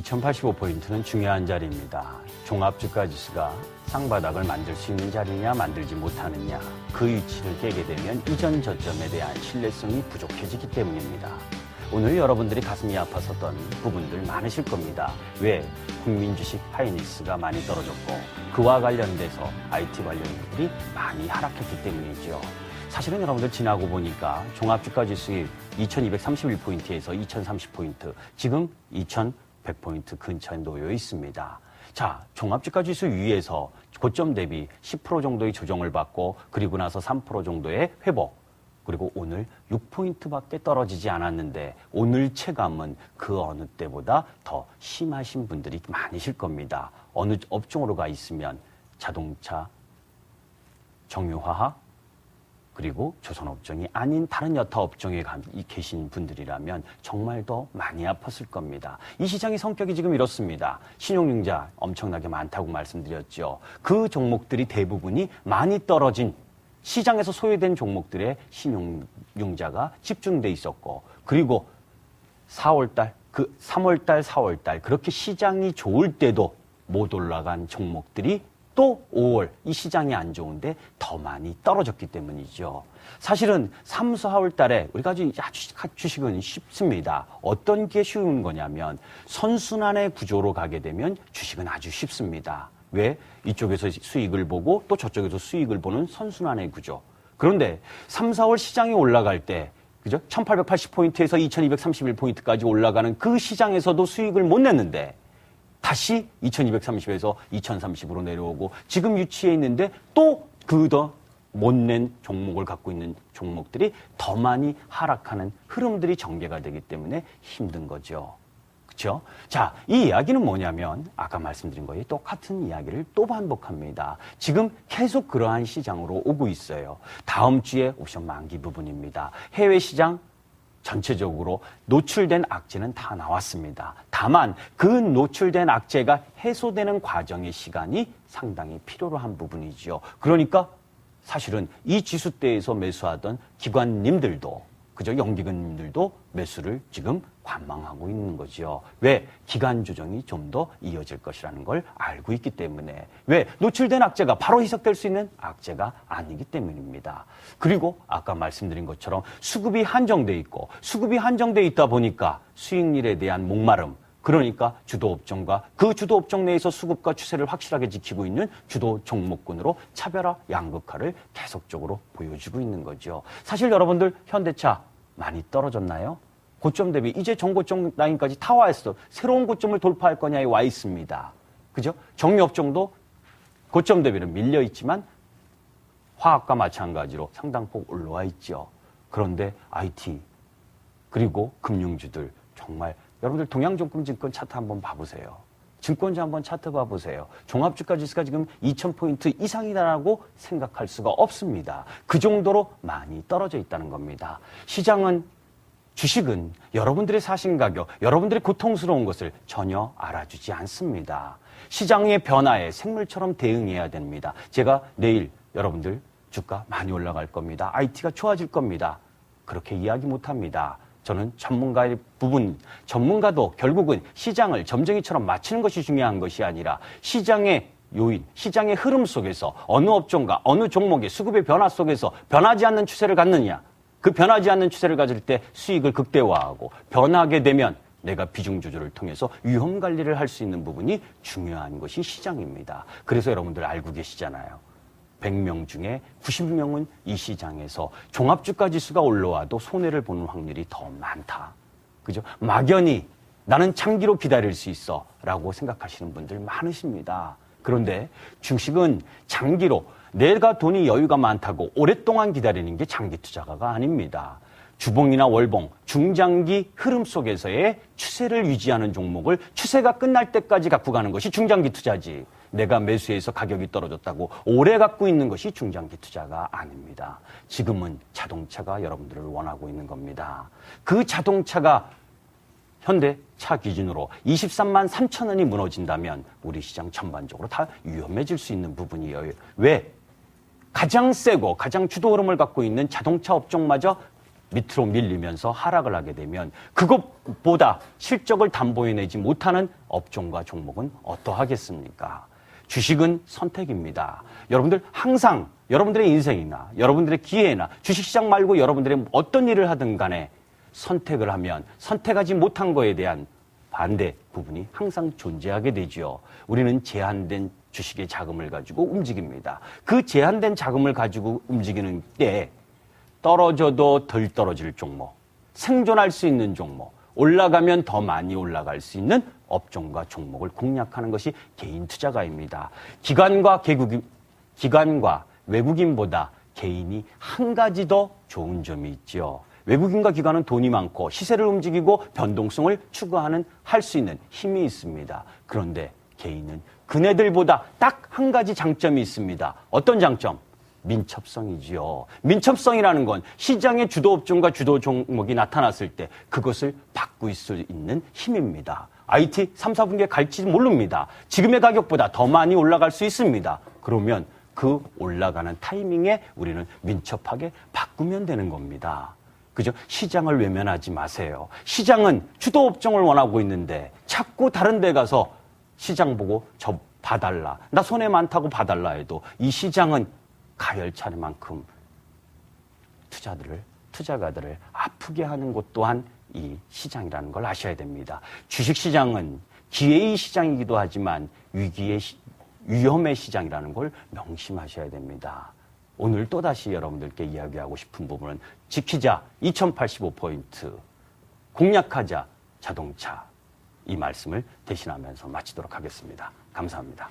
2085포인트는 중요한 자리입니다. 종합주가지수가 쌍바닥을 만들 수 있는 자리냐 만들지 못하느냐, 그 위치를 깨게 되면 이전 저점에 대한 신뢰성이 부족해지기 때문입니다. 오늘 여러분들이 가슴이 아팠었던 부분들 많으실 겁니다. 왜? 국민 주식 하이닉스가 많이 떨어졌고 그와 관련돼서 IT 관련주들이 많이 하락했기 때문이죠. 사실은 여러분들 지나고 보니까 종합주가지수의 2231포인트에서 2030포인트, 지금 2100포인트 근처에 놓여 있습니다. 자, 종합주가지수 위에서 고점 대비 10% 정도의 조정을 받고 그리고 나서 3% 정도의 회복, 그리고 오늘 6포인트밖에 떨어지지 않았는데 오늘 체감은 그 어느 때보다 더 심하신 분들이 많으실 겁니다. 어느 업종으로 가 있으면 자동차, 정유화학, 그리고 조선업종이 아닌 다른 여타 업종에 계신 분들이라면 정말 더 많이 아팠을 겁니다. 이 시장의 성격이 지금 이렇습니다. 신용융자 엄청나게 많다고 말씀드렸죠. 그 종목들이 대부분이 많이 떨어진 시장에서 소외된 종목들의 신용융자가 집중돼 있었고, 그리고 3월달, 4월달 그렇게 시장이 좋을 때도 못 올라간 종목들이 또 5월 이 시장이 안 좋은데 더 많이 떨어졌기 때문이죠. 사실은 3, 4월 달에 우리가 주식은 쉽습니다. 어떤 게 쉬운 거냐면 선순환의 구조로 가게 되면 주식은 아주 쉽습니다. 왜? 이쪽에서 수익을 보고 또 저쪽에서 수익을 보는 선순환의 구조. 그런데 3, 4월 시장이 올라갈 때, 그죠? 1880포인트에서 2231포인트까지 올라가는 그 시장에서도 수익을 못 냈는데 다시 2230에서 2030으로 내려오고 지금 위치해 있는데 또 그 더 못 낸 종목을 갖고 있는 종목들이 더 많이 하락하는 흐름들이 전개가 되기 때문에 힘든 거죠. 그렇죠? 자, 이 이야기는 뭐냐면 아까 말씀드린 거에 똑같은 이야기를 또 반복합니다. 지금 계속 그러한 시장으로 오고 있어요. 다음 주에 옵션 만기 부분입니다. 해외 시장 전체적으로 노출된 악재는 다 나왔습니다. 다만 그 노출된 악재가 해소되는 과정의 시간이 상당히 필요로 한 부분이죠. 그러니까 사실은 이 지수대에서 매수하던 기관님들도, 그죠? 연기금님들도 매수를 지금 관망하고 있는 거죠. 왜? 기간 조정이 좀 더 이어질 것이라는 걸 알고 있기 때문에. 왜? 노출된 악재가 바로 희석될 수 있는 악재가 아니기 때문입니다. 그리고 아까 말씀드린 것처럼 수급이 한정돼 있고, 수급이 한정돼 있다 보니까 수익률에 대한 목마름, 그러니까 주도업종과 그 주도업종 내에서 수급과 추세를 확실하게 지키고 있는 주도 종목군으로 차별화 양극화를 계속적으로 보여주고 있는 거죠. 사실 여러분들 현대차 많이 떨어졌나요? 고점 대비 이제 전고점 라인까지 다 와 있어. 새로운 고점을 돌파할 거냐에 와 있습니다. 그죠? 정유업종도 고점 대비는 밀려 있지만 화학과 마찬가지로 상당폭 올라와 있죠. 그런데 IT 그리고 금융주들 정말 여러분들 동양증권 차트 한번 봐보세요. 증권주 한번 차트 봐보세요. 종합주가지수가 지금 2000포인트 이상이다라고 생각할 수가 없습니다. 그 정도로 많이 떨어져 있다는 겁니다. 시장은, 주식은 여러분들의 사신 가격, 여러분들의 고통스러운 것을 전혀 알아주지 않습니다. 시장의 변화에 생물처럼 대응해야 됩니다. 제가 내일 여러분들 주가 많이 올라갈 겁니다. IT가 좋아질 겁니다. 그렇게 이야기 못합니다. 저는 전문가의 부분, 전문가도 결국은 시장을 점쟁이처럼 맞추는 것이 중요한 것이 아니라 시장의 요인, 시장의 흐름 속에서 어느 업종과 어느 종목의 수급의 변화 속에서 변하지 않는 추세를 갖느냐, 그 변하지 않는 추세를 가질 때 수익을 극대화하고 변하게 되면 내가 비중 조절을 통해서 위험 관리를 할 수 있는 부분이 중요한 것이 시장입니다. 그래서 여러분들 알고 계시잖아요. 100명 중에 90명은 이 시장에서 종합주가 지수가 올라와도 손해를 보는 확률이 더 많다. 그죠? 막연히 나는 장기로 기다릴 수 있어 라고 생각하시는 분들 많으십니다. 그런데 주식은 장기로 내가 돈이 여유가 많다고 오랫동안 기다리는 게 장기 투자가가 아닙니다. 주봉이나 월봉, 중장기 흐름 속에서의 추세를 유지하는 종목을 추세가 끝날 때까지 갖고 가는 것이 중장기 투자지. 내가 매수해서 가격이 떨어졌다고 오래 갖고 있는 것이 중장기 투자가 아닙니다. 지금은 자동차가 여러분들을 원하고 있는 겁니다. 그 자동차가 현대차 기준으로 23만 3천 원이 무너진다면 우리 시장 전반적으로 다 위험해질 수 있는 부분이에요. 왜? 가장 세고 가장 주도 흐름을 갖고 있는 자동차 업종마저 밑으로 밀리면서 하락을 하게 되면 그것보다 실적을 담보해내지 못하는 업종과 종목은 어떠하겠습니까? 주식은 선택입니다. 여러분들 항상 여러분들의 인생이나 여러분들의 기회나 주식시장 말고 여러분들의 어떤 일을 하든 간에 선택을 하면 선택하지 못한 거에 대한 반대 부분이 항상 존재하게 되죠. 우리는 제한된 주식의 자금을 가지고 움직입니다. 그 제한된 자금을 가지고 움직이는 때 떨어져도 덜 떨어질 종목, 생존할 수 있는 종목, 올라가면 더 많이 올라갈 수 있는 업종과 종목을 공략하는 것이 개인 투자가입니다. 기관과 외국인보다 개인이 한 가지 더 좋은 점이 있죠. 외국인과 기관은 돈이 많고 시세를 움직이고 변동성을 추구하는 할 수 있는 힘이 있습니다. 그런데 개인은 그네들보다 딱 한 가지 장점이 있습니다. 어떤 장점? 민첩성이지요. 민첩성이라는 건 시장의 주도 업종과 주도 종목이 나타났을 때 그것을 바꿀 수 있는 힘입니다. IT 3, 4분기에 갈지 모릅니다. 지금의 가격보다 더 많이 올라갈 수 있습니다. 그러면 그 올라가는 타이밍에 우리는 민첩하게 바꾸면 되는 겁니다. 그죠? 시장을 외면하지 마세요. 시장은 주도 업종을 원하고 있는데 자꾸 다른 데 가서 시장 보고 저 봐달라. 나 손해 많다고 봐달라 해도 이 시장은 가열 차례만큼 투자가들을 아프게 하는 것 또한 이 시장이라는 걸 아셔야 됩니다. 주식시장은 기회의 시장이기도 하지만 위험의 시장이라는 걸 명심하셔야 됩니다. 오늘 또다시 여러분들께 이야기하고 싶은 부분은 지키자 2085포인트, 공략하자 자동차, 이 말씀을 대신하면서 마치도록 하겠습니다. 감사합니다.